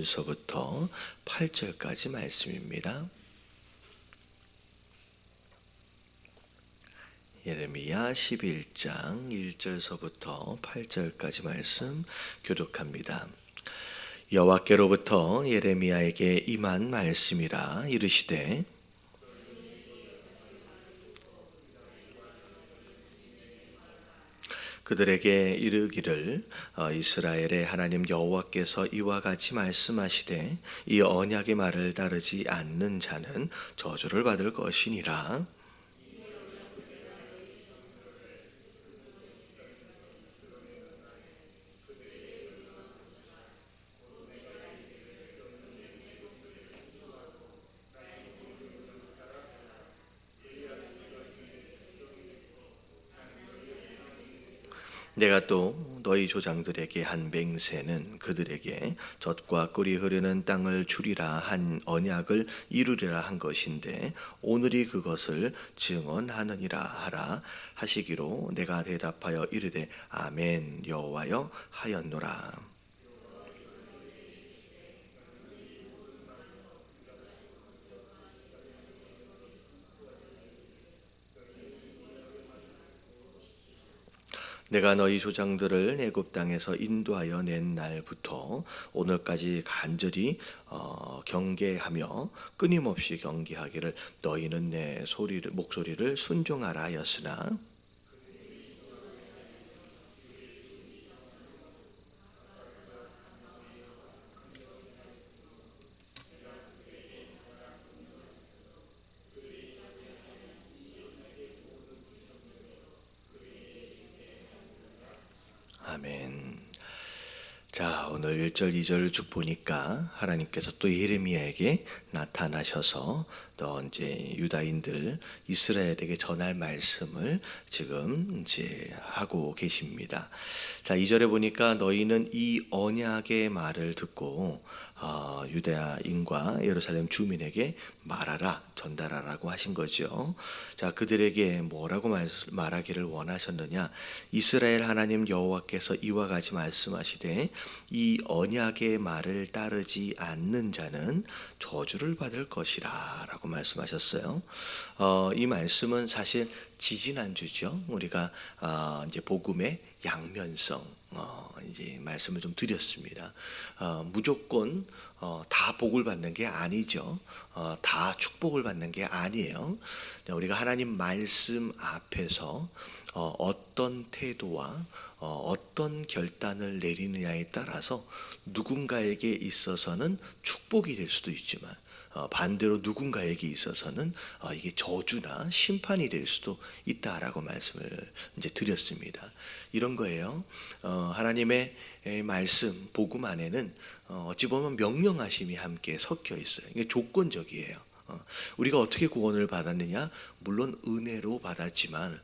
1절서부터 8절까지 말씀입니다. 예레미야 11장 1절서부터 8절까지 말씀 교독합니다. 여호와께로부터 예레미야에게 임한 말씀이라. 이르시되 그들에게 이르기를 이스라엘의 하나님 여호와께서 이와 같이 말씀하시되 이 언약의 말을 따르지 않는 자는 저주를 받을 것이니라. 내가 또 너희 조상들에게 한 맹세는 그들에게 젖과 꿀이 흐르는 땅을 주리라 한 언약을 이루리라 한 것인데 오늘이 그것을 증언하느니라 하라 하시기로 내가 대답하여 이르되 아멘 여호와여 하였노라. 내가 너희 조상들을 애굽 땅에서 인도하여 낸 날부터 오늘까지 간절히 경계하며 끊임없이 경계하기를 너희는 내 목소리를 순종하라 하였으나 아멘. 자, 오늘 1절 2절을 쭉 보니까 하나님께서 또 예레미야에게 나타나셔서 또 이제 유다인들 이스라엘에게 전할 말씀을 지금 이제 하고 계십니다. 자, 2절에 보니까 너희는 이 언약의 말을 듣고 유다인과 예루살렘 주민에게 말하라, 전달하라고 하신 거죠. 자, 그들에게 뭐라고 말하기를 원하셨느냐? 이스라엘 하나님 여호와께서 이와 같이 말씀하시되 이 언약의 말을 따르지 않는 자는 저주를 받을 것이라 라고 말씀하셨어요. 이 말씀은 사실 지지난주죠. 우리가 이제 복음의 양면성 이제 말씀을 좀 드렸습니다. 무조건 다 복을 받는 게 아니죠. 다 축복을 받는 게 아니에요. 우리가 하나님 말씀 앞에서 어떤 태도와 어떤 결단을 내리느냐에 따라서 누군가에게 있어서는 축복이 될 수도 있지만 반대로 누군가에게 있어서는 이게 저주나 심판이 될 수도 있다라고 말씀을 이제 드렸습니다. 이런 거예요. 하나님의 말씀, 복음 안에는 어찌 보면 명령하심이 함께 섞여 있어요. 이게 조건적이에요. 우리가 어떻게 구원을 받았느냐? 물론 은혜로 받았지만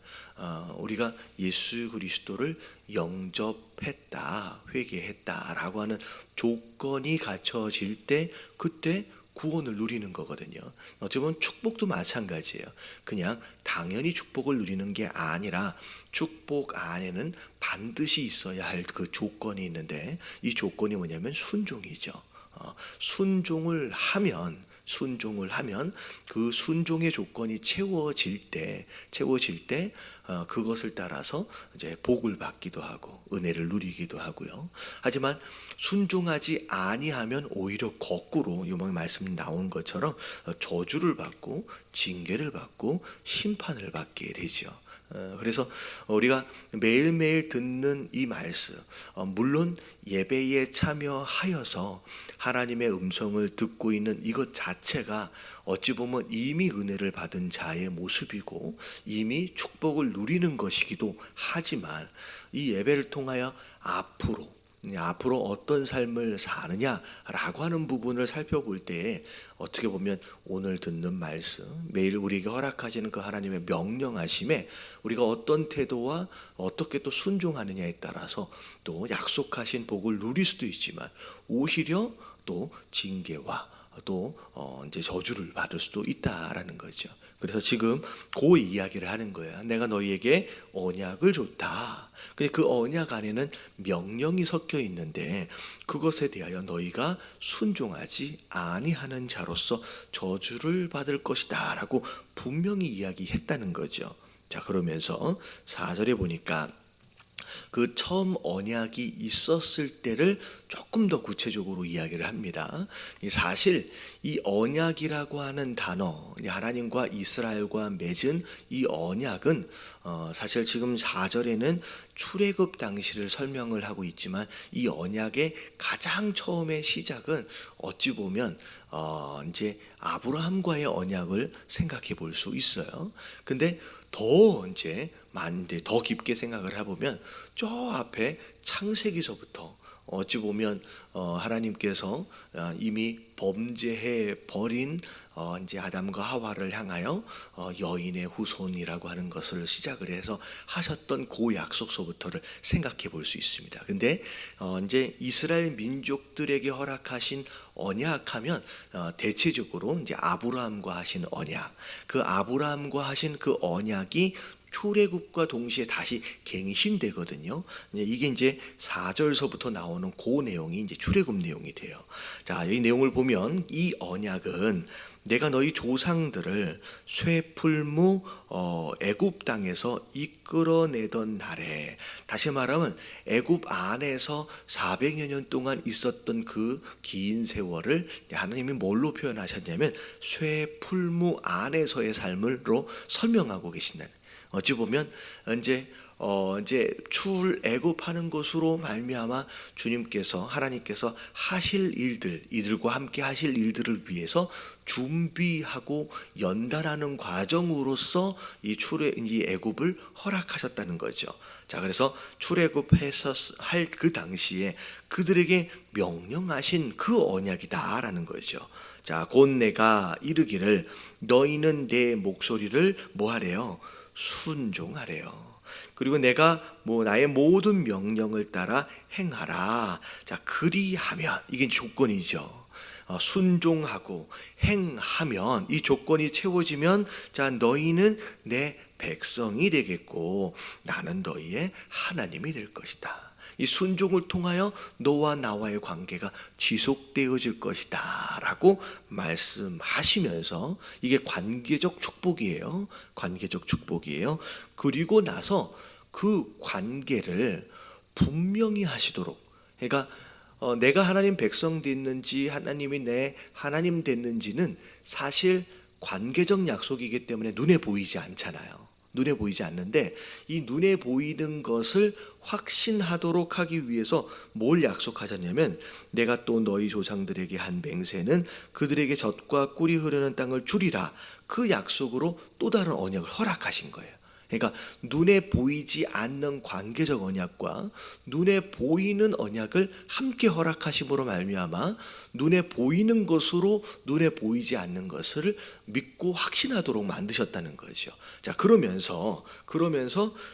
우리가 예수 그리스도를 영접했다, 회개했다라고 하는 조건이 갖춰질 때 그때 구원을 누리는 거거든요. 어찌 보면 축복도 마찬가지예요. 그냥 당연히 축복을 누리는 게 아니라 축복 안에는 반드시 있어야 할 그 조건이 있는데 이 조건이 뭐냐면 순종이죠. 순종을 하면 그 순종의 조건이 채워질 때 그것을 따라서 이제 복을 받기도 하고 은혜를 누리기도 하고요. 하지만 순종하지 아니하면 오히려 거꾸로 이번 말씀 나온 것처럼 저주를 받고 징계를 받고 심판을 받게 되죠. 그래서 우리가 매일매일 듣는 이 말씀, 물론 예배에 참여하여서 하나님의 음성을 듣고 있는 이것 자체가 어찌 보면 이미 은혜를 받은 자의 모습이고 이미 축복을 누리는 것이기도 하지만 이 예배를 통하여 앞으로 어떤 삶을 사느냐라고 하는 부분을 살펴볼 때에 어떻게 보면 오늘 듣는 말씀, 매일 우리에게 허락하시는 그 하나님의 명령하심에 우리가 어떤 태도와 어떻게 또 순종하느냐에 따라서 또 약속하신 복을 누릴 수도 있지만 오히려 또 징계와 또 이제 저주를 받을 수도 있다라는 거죠. 그래서 지금 그 이야기를 하는 거야. 내가 너희에게 언약을 줬다. 근데 그 언약 안에는 명령이 섞여 있는데 그것에 대하여 너희가 순종하지 아니하는 자로서 저주를 받을 것이다 라고 분명히 이야기했다는 거죠. 자, 그러면서 4절에 보니까 그 처음 언약이 있었을 때를 조금 더 구체적으로 이야기를 합니다. 사실 이 언약이라고 하는 단어, 하나님과 이스라엘과 맺은 이 언약은 사실 지금 4절에는 출애굽 당시를 설명을 하고 있지만 이 언약의 가장 처음의 시작은 어찌 보면 이제 아브라함과의 언약을 생각해 볼 수 있어요. 근데 더 이제 더 깊게 생각을 해보면 저 앞에 창세기서부터 어찌 보면 하나님께서 이미 범죄해 버린 이제 아담과 하와를 향하여 여인의 후손이라고 하는 것을 시작을 해서 하셨던 그 약속서부터를 생각해 볼 수 있습니다. 근데 이제 이스라엘 민족들에게 허락하신 언약하면 대체적으로 이제 아브라함과 하신 언약, 그 아브라함과 하신 그 언약이 출애굽과 동시에 다시 갱신되거든요. 이게 이제 4절서부터 나오는 그 내용이 이제 출애굽 내용이 돼요. 자, 이 내용을 보면 이 언약은 내가 너희 조상들을 쇠풀무 애굽 땅에서 이끌어내던 날에, 다시 말하면 애굽 안에서 400여 년 동안 있었던 그 긴 세월을 하나님이 뭘로 표현하셨냐면 쇠풀무 안에서의 삶으로 설명하고 계신다는. 어찌 보면 이제 출애굽하는 것으로 말미암아 주님께서 하나님께서 하실 일들, 이들과 함께 하실 일들을 위해서 준비하고 연단하는 과정으로서 이 애굽을 허락하셨다는 거죠. 자, 그래서 출애굽해서 할 그 당시에 그들에게 명령하신 그 언약이다라는 거죠. 자, 곧 내가 이르기를 너희는 내 목소리를 뭐 하래요? 순종하래요. 그리고 내가 나의 모든 명령을 따라 행하라. 자, 그리하면 이게 조건이죠. 순종하고 행하면 이 조건이 채워지면 자, 너희는 내 백성이 되겠고 나는 너희의 하나님이 될 것이다. 이 순종을 통하여 너와 나와의 관계가 지속되어질 것이다 라고 말씀하시면서 이게 관계적 축복이에요. 관계적 축복이에요. 그리고 나서 그 관계를 분명히 하시도록, 그러니까 내가 하나님 백성 됐는지 하나님이 내 하나님 됐는지는 사실 관계적 약속이기 때문에 눈에 보이지 않잖아요. 눈에 보이지 않는데 이 눈에 보이는 것을 확신하도록 하기 위해서 뭘 약속하셨냐면 내가 또 너희 조상들에게 한 맹세는 그들에게 젖과 꿀이 흐르는 땅을 주리라. 그 약속으로 또 다른 언약을 허락하신 거예요. 그러니까 눈에 보이지 않는 관계적 언약과 눈에 보이는 언약을 함께 허락하심으로 말미암아 눈에 보이는 것으로 눈에 보이지 않는 것을 믿고 확신하도록 만드셨다는 거죠. 자, 그러면서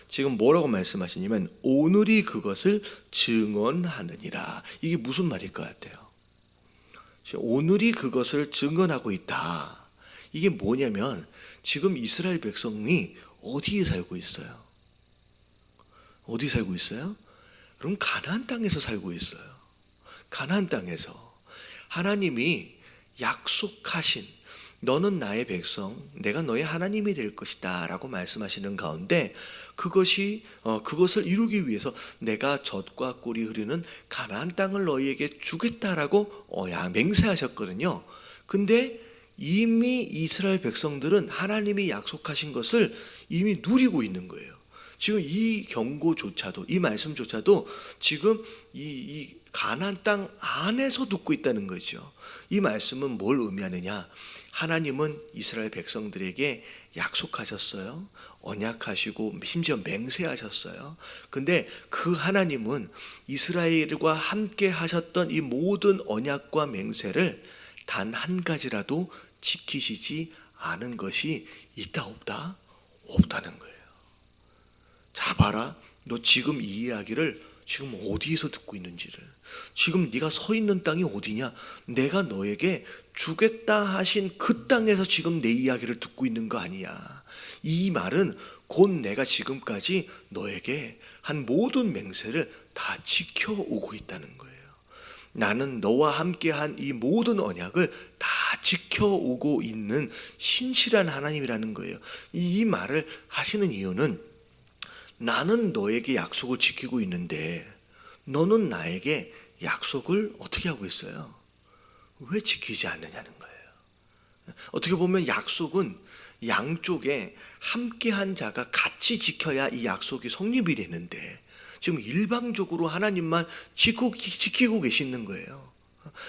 지금 뭐라고 말씀하시냐면 오늘이 그것을 증언하느니라. 이게 무슨 말일 것 같아요? 오늘이 그것을 증언하고 있다. 이게 뭐냐면 지금 이스라엘 백성이 어디에 살고 있어요? 어디 살고 있어요? 그럼 가나안 땅에서 살고 있어요. 가나안 땅에서 하나님이 약속하신 너는 나의 백성, 내가 너의 하나님이 될 것이다 라고 말씀하시는 가운데 그것을 이루기 위해서 내가 젖과 꿀이 흐르는 가나안 땅을 너희에게 주겠다라고 맹세하셨거든요. 근데 이미 이스라엘 백성들은 하나님이 약속하신 것을 이미 누리고 있는 거예요. 지금 이 경고조차도, 이 말씀조차도 지금 이 가나안 땅 안에서 듣고 있다는 거죠. 이 말씀은 뭘 의미하느냐? 하나님은 이스라엘 백성들에게 약속하셨어요. 언약하시고 심지어 맹세하셨어요. 근데 그 하나님은 이스라엘과 함께 하셨던 이 모든 언약과 맹세를 단 한 가지라도 지키시지 않은 것이 있다 없다? 없다는 거예요. 자, 봐라. 너 지금 이 이야기를 지금 어디에서 듣고 있는지를, 지금 네가 서 있는 땅이 어디냐, 내가 너에게 주겠다 하신 그 땅에서 지금 내 이야기를 듣고 있는 거 아니야. 이 말은 곧 내가 지금까지 너에게 한 모든 맹세를 다 지켜오고 있다는 거예요. 나는 너와 함께한 이 모든 언약을 다 지켜오고 있는 신실한 하나님이라는 거예요. 이 말을 하시는 이유는 나는 너에게 약속을 지키고 있는데 너는 나에게 약속을 어떻게 하고 있어요? 왜 지키지 않느냐는 거예요. 어떻게 보면 약속은 양쪽에 함께한 자가 같이 지켜야 이 약속이 성립이 되는데 지금 일방적으로 하나님만 지키고 계시는 거예요.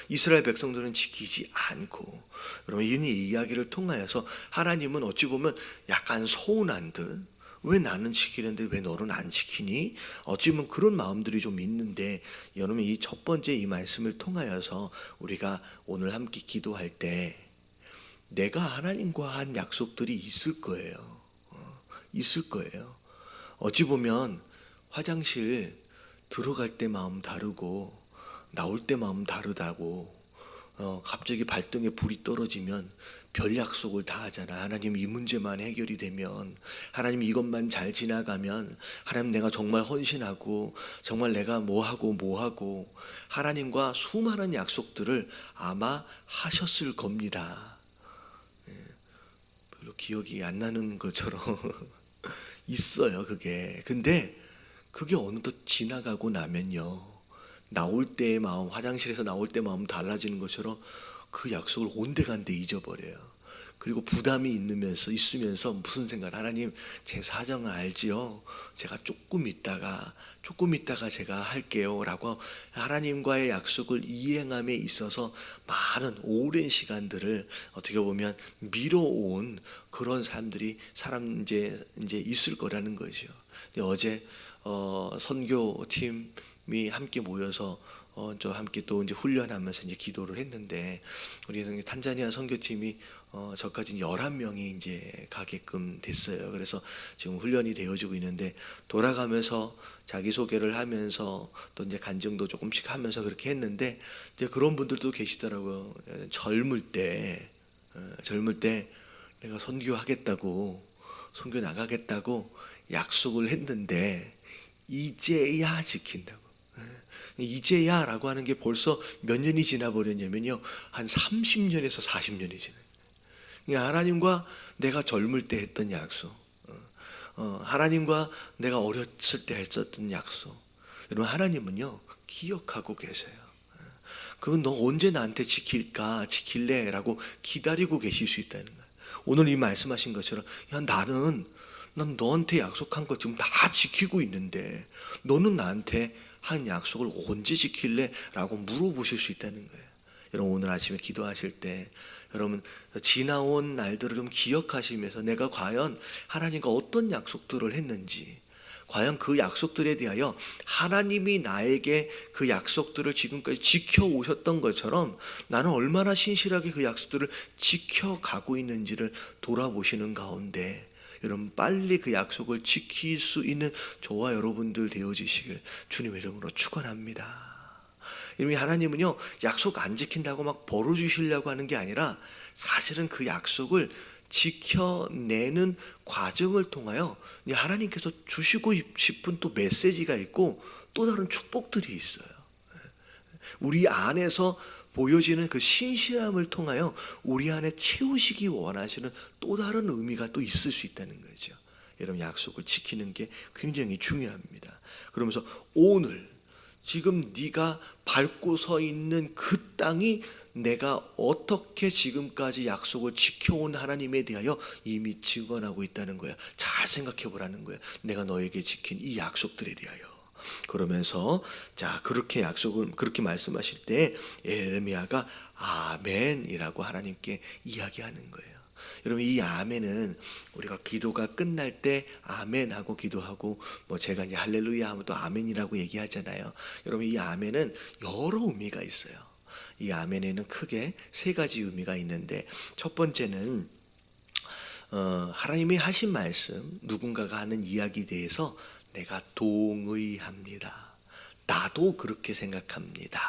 이스라엘 백성들은 지키지 않고, 여러분 이 이야기를 통하여서 하나님은 어찌 보면 약간 서운한 듯, 왜 나는 지키는데 왜 너는 안 지키니? 어찌 보면 그런 마음들이 좀 있는데, 여러분 이 첫 번째 이 말씀을 통하여서 우리가 오늘 함께 기도할 때 내가 하나님과 한 약속들이 있을 거예요. 있을 거예요. 어찌 보면 화장실 들어갈 때 마음 다르고 나올 때 마음 다르다고, 갑자기 발등에 불이 떨어지면 별 약속을 다 하잖아. 하나님 이 문제만 해결이 되면, 하나님 이것만 잘 지나가면, 하나님 내가 정말 헌신하고 정말 내가 뭐하고 하나님과 수많은 약속들을 아마 하셨을 겁니다. 별로 기억이 안 나는 것처럼 있어요 그게. 근데 그게 어느덧 지나가고 나면요, 나올 때의 마음, 화장실에서 나올 때 마음 달라지는 것처럼 그 약속을 온데간데 잊어버려요. 그리고 부담이 있으면서 무슨 생각, 하나님 제 사정을 알지요, 제가 조금 있다가 제가 할게요 라고 하나님과의 약속을 이행함에 있어서 많은 오랜 시간들을 어떻게 보면 미뤄온 그런 사람 이제 있을 거라는 거죠. 어제 선교팀이 함께 모여서 저 함께 또 이제 훈련하면서 이제 기도를 했는데, 우리 탄자니아 선교팀이 저까지 11명이 이제 가게끔 됐어요. 그래서 지금 훈련이 되어지고 있는데, 돌아가면서 자기소개를 하면서 또 이제 간증도 조금씩 하면서 그렇게 했는데, 이제 그런 분들도 계시더라고요. 젊을 때 내가 선교 나가겠다고 약속을 했는데 이제야 지킨다고. 이제야라고 하는 게 벌써 몇 년이 지나버렸냐면요, 한 30년에서 40년이 지나요. 하나님과 내가 젊을 때 했던 약속, 하나님과 내가 어렸을 때 했었던 약속, 여러분 하나님은요 기억하고 계세요. 그건 너 언제 나한테 지킬래? 라고 기다리고 계실 수 있다는 거예요. 오늘 이 말씀하신 것처럼, 난 너한테 약속한 거 지금 다 지키고 있는데 너는 나한테 한 약속을 언제 지킬래? 라고 물어보실 수 있다는 거예요. 여러분 오늘 아침에 기도하실 때 여러분 지나온 날들을 좀 기억하시면서 내가 과연 하나님과 어떤 약속들을 했는지, 과연 그 약속들에 대하여 하나님이 나에게 그 약속들을 지금까지 지켜오셨던 것처럼 나는 얼마나 신실하게 그 약속들을 지켜가고 있는지를 돌아보시는 가운데, 여러분 빨리 그 약속을 지킬 수 있는 저와 여러분들 되어지시길 주님의 이름으로 축원합니다. 이미 하나님은요 약속 안 지킨다고 막 벌어 주시려고 하는 게 아니라, 사실은 그 약속을 지켜내는 과정을 통하여 하나님께서 주시고 싶은 또 메시지가 있고 또 다른 축복들이 있어요. 우리 안에서 보여지는 그 신실함을 통하여 우리 안에 채우시기 원하시는 또 다른 의미가 또 있을 수 있다는 거죠. 여러분 약속을 지키는 게 굉장히 중요합니다. 그러면서 오늘 지금 네가 밟고 서 있는 그 땅이 내가 어떻게 지금까지 약속을 지켜온 하나님에 대하여 이미 증언하고 있다는 거야. 잘 생각해 보라는 거야. 내가 너에게 지킨 이 약속들에 대하여. 그러면서 자 그렇게 말씀하실 때 예레미야가 아멘이라고 하나님께 이야기하는 거예요. 여러분 이 아멘은 우리가 기도가 끝날 때 아멘하고 기도하고, 제가 이제 할렐루야 하면 또 아멘이라고 얘기하잖아요. 여러분 이 아멘은 여러 의미가 있어요. 이 아멘에는 크게 세 가지 의미가 있는데, 첫 번째는 하나님이 하신 말씀, 누군가가 하는 이야기에 대해서 내가 동의합니다. 나도 그렇게 생각합니다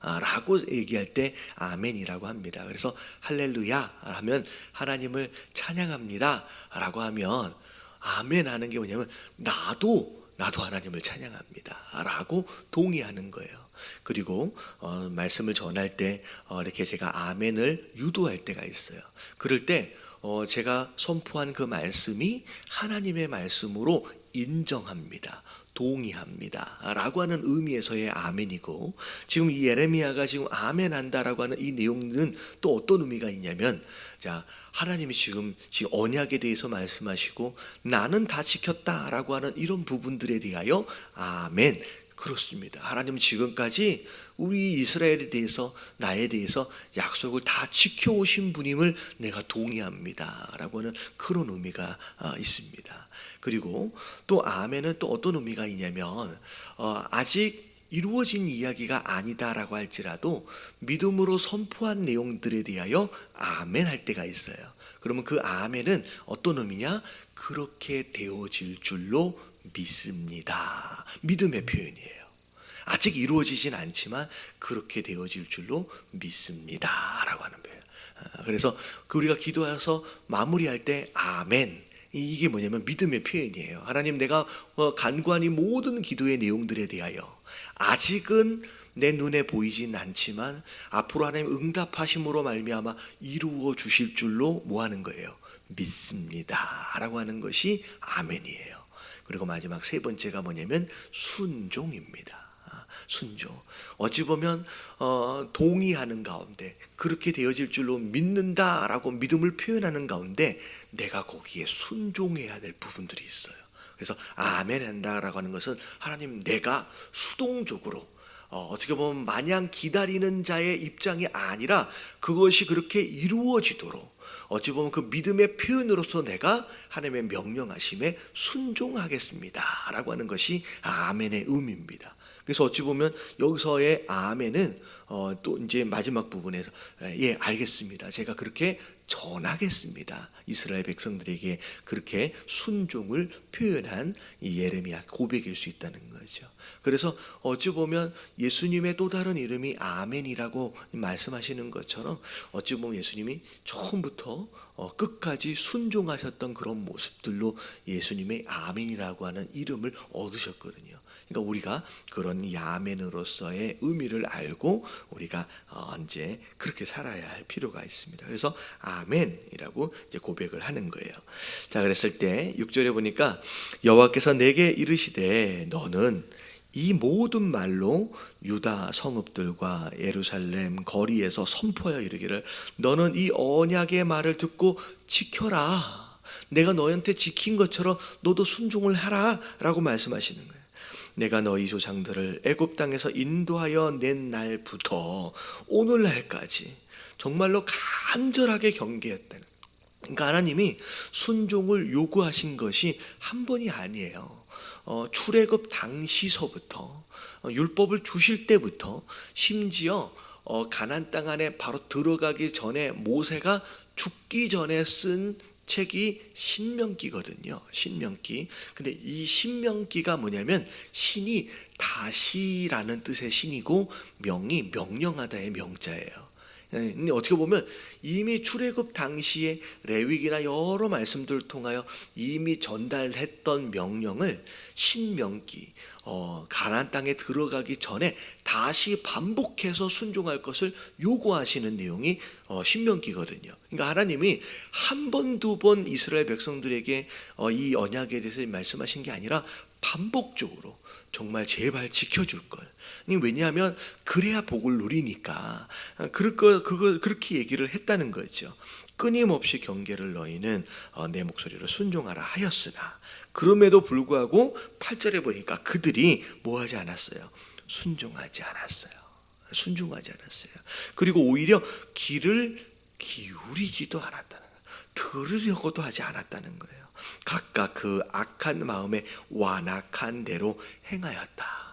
라고 얘기할 때 아멘이라고 합니다. 그래서 할렐루야 하면 하나님을 찬양합니다 라고 하면 아멘 하는 게 뭐냐면 나도 하나님을 찬양합니다 라고 동의하는 거예요. 그리고 말씀을 전할 때 이렇게 제가 아멘을 유도할 때가 있어요. 그럴 때 제가 선포한 그 말씀이 하나님의 말씀으로 인정합니다, 동의합니다 라고 하는 의미에서의 아멘이고, 지금 이 예레미야가 지금 아멘한다라고 하는 이 내용은 또 어떤 의미가 있냐면, 자, 하나님이 지금 언약에 대해서 말씀하시고 나는 다 지켰다라고 하는 이런 부분들에 대하여 아멘, 그렇습니다. 하나님은 지금까지 우리 이스라엘에 대해서, 나에 대해서 약속을 다 지켜오신 분임을 내가 동의합니다 라고 하는 그런 의미가 있습니다. 그리고 또 아멘은 또 어떤 의미가 있냐면, 아직 이루어진 이야기가 아니다라고 할지라도 믿음으로 선포한 내용들에 대하여 아멘 할 때가 있어요. 그러면 그 아멘은 어떤 의미냐? 그렇게 되어질 줄로 믿습니다. 믿음의 표현이에요. 아직 이루어지진 않지만 그렇게 되어질 줄로 믿습니다 라고 하는 표현. 그래서 우리가 기도해서 마무리할 때 아멘, 이게 뭐냐면 믿음의 표현이에요. 하나님, 내가 간구한 이 모든 기도의 내용들에 대하여 아직은 내 눈에 보이진 않지만 앞으로 하나님 응답하심으로 말미암아 이루어 주실 줄로 뭐 하는 거예요? 믿습니다 라고 하는 것이 아멘이에요. 그리고 마지막 세 번째가 뭐냐면 순종입니다. 순종. 어찌 보면 동의하는 가운데, 그렇게 되어질 줄로 믿는다라고 믿음을 표현하는 가운데 내가 거기에 순종해야 될 부분들이 있어요. 그래서 아멘 한다라고 하는 것은 하나님, 내가 수동적으로 어떻게 보면 마냥 기다리는 자의 입장이 아니라 그것이 그렇게 이루어지도록, 어찌 보면 그 믿음의 표현으로서 내가 하나님의 명령하심에 순종하겠습니다 라고 하는 것이 아멘의 의미입니다. 그래서 어찌 보면 여기서의 아멘은 또 이제 마지막 부분에서 예, 알겠습니다, 제가 그렇게 전하겠습니다, 이스라엘 백성들에게 그렇게 순종을 표현한 이 예레미야 고백일 수 있다는 거죠. 그래서 어찌 보면 예수님의 또 다른 이름이 아멘이라고 말씀하시는 것처럼, 어찌 보면 예수님이 처음부터 끝까지 순종하셨던 그런 모습들로 예수님의 아멘이라고 하는 이름을 얻으셨거든요. 그러니까 우리가 그런 이 아멘으로서의 의미를 알고 우리가 이제 그렇게 살아야 할 필요가 있습니다. 그래서 아멘이라고 이제 고백을 하는 거예요. 자, 그랬을 때 6절에 보니까 여호와께서 내게 이르시되 너는 이 모든 말로 유다 성읍들과 예루살렘 거리에서 선포하여 이르기를, 너는 이 언약의 말을 듣고 지켜라. 내가 너희한테 지킨 것처럼 너도 순종을 하라 라고 말씀하시는 거예요. 내가 너희 조상들을 애굽 땅에서 인도하여 낸 날부터 오늘날까지 정말로 간절하게 경계했다는. 그러니까 하나님이 순종을 요구하신 것이 한 번이 아니에요. 출애굽 당시서부터, 율법을 주실 때부터, 심지어 가나안 땅 안에 바로 들어가기 전에 모세가 죽기 전에 쓴 책이 신명기거든요. 신명기. 근데 이 신명기가 뭐냐면 신이 다시라는 뜻의 신이고 명이 명령하다의 명자예요. 근데 어떻게 보면 이미 출애굽 당시에 레위기나 여러 말씀들을 통하여 이미 전달했던 명령을 신명기, 가나안 땅에 들어가기 전에 다시 반복해서 순종할 것을 요구하시는 내용이 신명기거든요. 그러니까 하나님이 한 번, 두 번 이스라엘 백성들에게 이 언약에 대해서 말씀하신 게 아니라 반복적으로 정말 제발 지켜줄 걸. 왜냐하면 그래야 복을 누리니까 그렇게 얘기를 했다는 거죠. 끊임없이 경계를 너희는 내 목소리로 순종하라 하였으나, 그럼에도 불구하고 8절에 보니까 그들이 뭐하지 않았어요? 순종하지 않았어요. 순종하지 않았어요. 그리고 오히려 귀를 기울이지도 않았다는 거예요. 들으려고도 하지 않았다는 거예요. 각각 그 악한 마음에 완악한 대로 행하였다.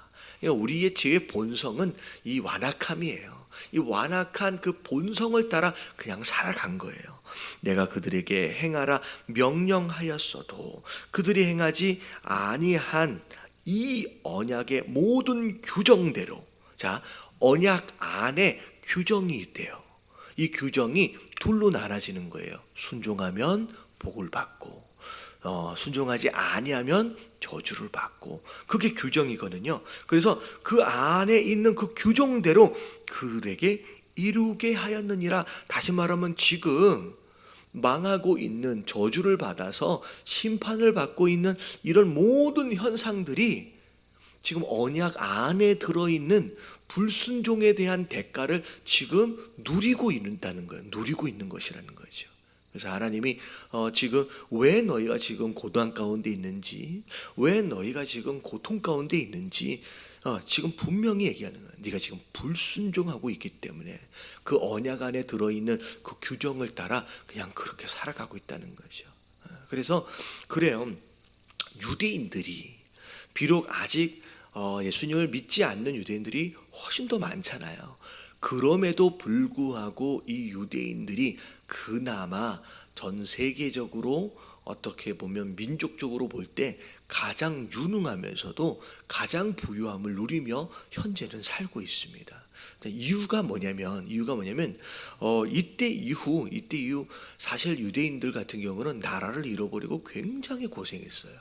우리의 죄의 본성은 이 완악함이에요. 이 완악한 그 본성을 따라 그냥 살아간 거예요. 내가 그들에게 행하라 명령하였어도 그들이 행하지 아니한 이 언약의 모든 규정대로, 자, 언약 안에 규정이 있대요. 이 규정이 둘로 나눠지는 거예요. 순종하면 복을 받고, 순종하지 아니하면 저주를 받고, 그게 규정이거든요. 그래서 그 안에 있는 그 규정대로 그들에게 이루게 하였느니라. 다시 말하면 지금 망하고 있는, 저주를 받아서 심판을 받고 있는 이런 모든 현상들이 지금 언약 안에 들어있는 불순종에 대한 대가를 지금 누리고 있다는 거예요. 누리고 있는 것이라는 거죠. 그래서 하나님이 지금 왜 너희가 지금 고난 가운데 있는지, 왜 너희가 지금 고통 가운데 있는지 지금 분명히 얘기하는 거예요. 네가 지금 불순종하고 있기 때문에 그 언약 안에 들어있는 그 규정을 따라 그냥 그렇게 살아가고 있다는 거죠. 그래서 그래요. 유대인들이 비록 아직 예수님을 믿지 않는 유대인들이 훨씬 더 많잖아요. 그럼에도 불구하고 이 유대인들이 그나마 전 세계적으로 어떻게 보면 민족적으로 볼 때 가장 유능하면서도 가장 부유함을 누리며 현재는 살고 있습니다. 이유가 뭐냐면 이때 이후 사실 유대인들 같은 경우는 나라를 잃어버리고 굉장히 고생했어요.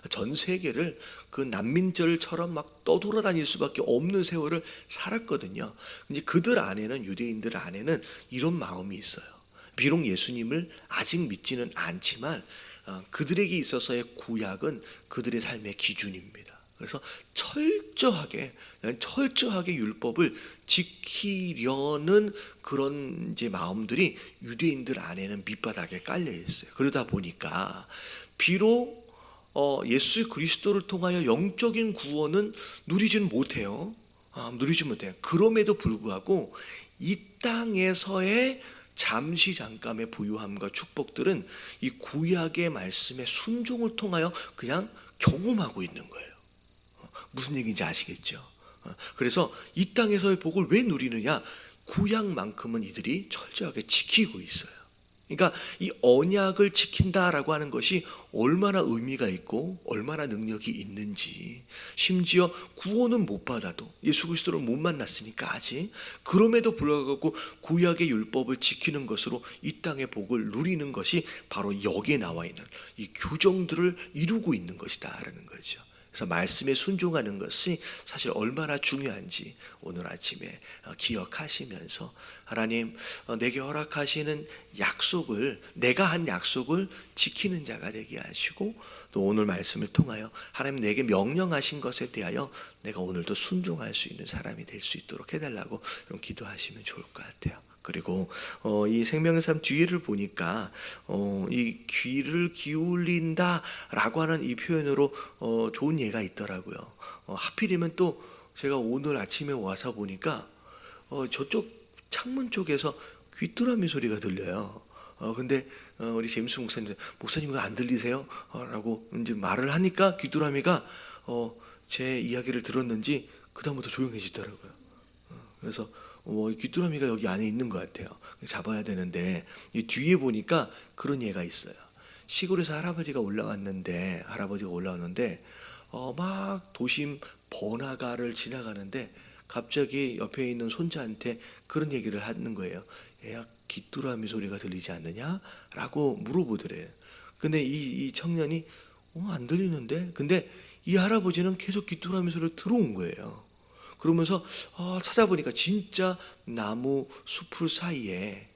전 세계를 그 난민절처럼 막 떠돌아다닐 수밖에 없는 세월을 살았거든요. 이제 그들 안에는, 유대인들 안에는 이런 마음이 있어요. 비록 예수님을 아직 믿지는 않지만 그들에게 있어서의 구약은 그들의 삶의 기준입니다. 그래서 철저하게 율법을 지키려는 그런 이제 마음들이 유대인들 안에는 밑바닥에 깔려 있어요. 그러다 보니까 비록 예수 그리스도를 통하여 영적인 구원은 누리지는 못해요. 그럼에도 불구하고 이 땅에서의 잠시 잠깐의 부유함과 축복들은 이 구약의 말씀의 순종을 통하여 그냥 경험하고 있는 거예요. 무슨 얘기인지 아시겠죠? 그래서 이 땅에서의 복을 왜 누리느냐? 구약만큼은 이들이 철저하게 지키고 있어요. 그러니까 이 언약을 지킨다라고 하는 것이 얼마나 의미가 있고 얼마나 능력이 있는지, 심지어 구원은 못 받아도, 예수 그리스도를 못 만났으니까 아직, 그럼에도 불구하고 구약의 율법을 지키는 것으로 이 땅의 복을 누리는 것이 바로 여기에 나와 있는 이 규정들을 이루고 있는 것이다라는 거죠. 그래서 말씀에 순종하는 것이 사실 얼마나 중요한지 오늘 아침에 기억하시면서, 하나님 내게 허락하시는 약속을, 내가 한 약속을 지키는 자가 되게 하시고, 또 오늘 말씀을 통하여 하나님 내게 명령하신 것에 대하여 내가 오늘도 순종할 수 있는 사람이 될 수 있도록 해달라고 좀 기도하시면 좋을 것 같아요. 그리고 이 생명의 삶 뒤를 보니까 이 귀를 기울인다라고 하는 이 표현으로 좋은 예가 있더라고요. 하필이면 또 제가 오늘 아침에 와서 보니까 저쪽 창문 쪽에서 귀뚜라미 소리가 들려요. 근데 우리 제임스 목사님 이거 안 들리세요? 라고 이제 말을 하니까 귀뚜라미가 제 이야기를 들었는지 그다음부터 조용해지더라고요. 그래서 귀뚜라미가 여기 안에 있는 것 같아요. 잡아야 되는데, 이 뒤에 보니까 그런 예가 있어요. 시골에서 할아버지가 올라왔는데 막 도심 번화가를 지나가는데 갑자기 옆에 있는 손자한테 그런 얘기를 하는 거예요. 얘야, 귀뚜라미 소리가 들리지 않느냐? 라고 물어보더래요. 근데 이 청년이 안 들리는데? 근데 이 할아버지는 계속 귀뚜라미 소리를 들어온 거예요. 그러면서 찾아보니까 진짜 나무 숲을 사이에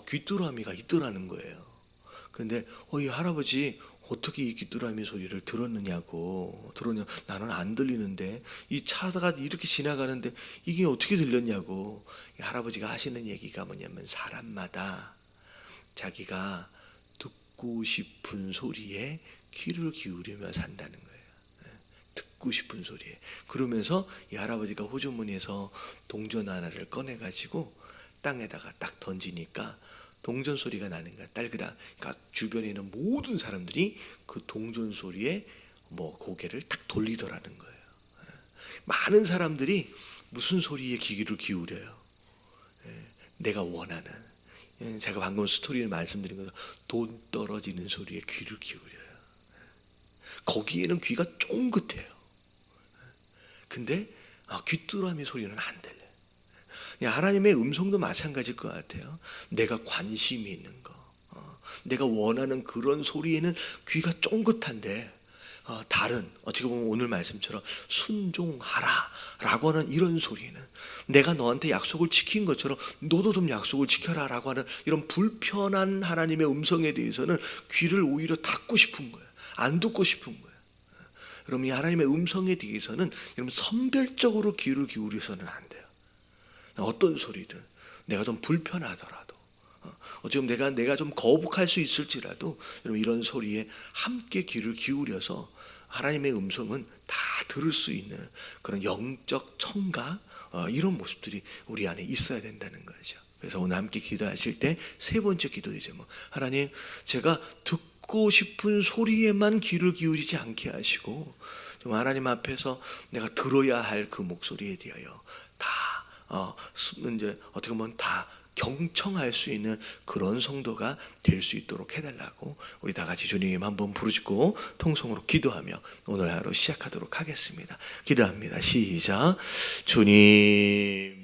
귀뚜라미가 있더라는 거예요. 근데 이 할아버지 어떻게 이 귀뚜라미 소리를 들었냐? 나는 안 들리는데, 이 차가 이렇게 지나가는데 이게 어떻게 들렸냐고. 이 할아버지가 하시는 얘기가 뭐냐면, 사람마다 자기가 듣고 싶은 소리에 귀를 기울이며 산다는 거예요. 듣고 싶은 소리에. 그러면서 이 할아버지가 호주머니에서 동전 하나를 꺼내가지고 땅에다가 딱 던지니까 동전 소리가 나는 거야. 딸그라. 그러니까 주변에 있는 모든 사람들이 그 동전 소리에 고개를 딱 돌리더라는 거예요. 많은 사람들이 무슨 소리에 귀를 기울여요? 내가 원하는, 제가 방금 스토리를 말씀드린 것처럼 돈 떨어지는 소리에 귀를 기울여요. 거기에는 귀가 쫑긋해요. 근데 귀뚜라미 소리는 안 들려요. 하나님의 음성도 마찬가지일 것 같아요. 내가 관심이 있는 거, 내가 원하는 그런 소리에는 귀가 쫑긋한데 다른 어떻게 보면 오늘 말씀처럼 순종하라 라고 하는 이런 소리는 내가 너한테 약속을 지킨 것처럼 너도 좀 약속을 지켜라 라고 하는 이런 불편한 하나님의 음성에 대해서는 귀를 오히려 닫고 싶은 거예요. 안 듣고 싶은 거예요. 그럼 이 하나님의 음성에 대해서는 여러분 선별적으로 귀를 기울여서는 안 돼요. 어떤 소리든 내가 좀 불편하더라도 어쩌면 내가 좀 거북할 수 있을지라도 여러분 이런 소리에 함께 귀를 기울여서 하나님의 음성은 다 들을 수 있는 그런 영적 청각 이런 모습들이 우리 안에 있어야 된다는 거죠. 그래서 오늘 함께 기도하실 때 세 번째 기도의 제목, 하나님 제가 듣고 싶은 소리에만 귀를 기울이지 않게 하시고 좀 하나님 앞에서 내가 들어야 할 그 목소리에 대하여 다 이제 어떻게 보면 다 경청할 수 있는 그런 성도가 될 수 있도록 해달라고 우리 다 같이 주님 한번 부르짖고 통성으로 기도하며 오늘 하루 시작하도록 하겠습니다. 기도합니다. 시작. 주님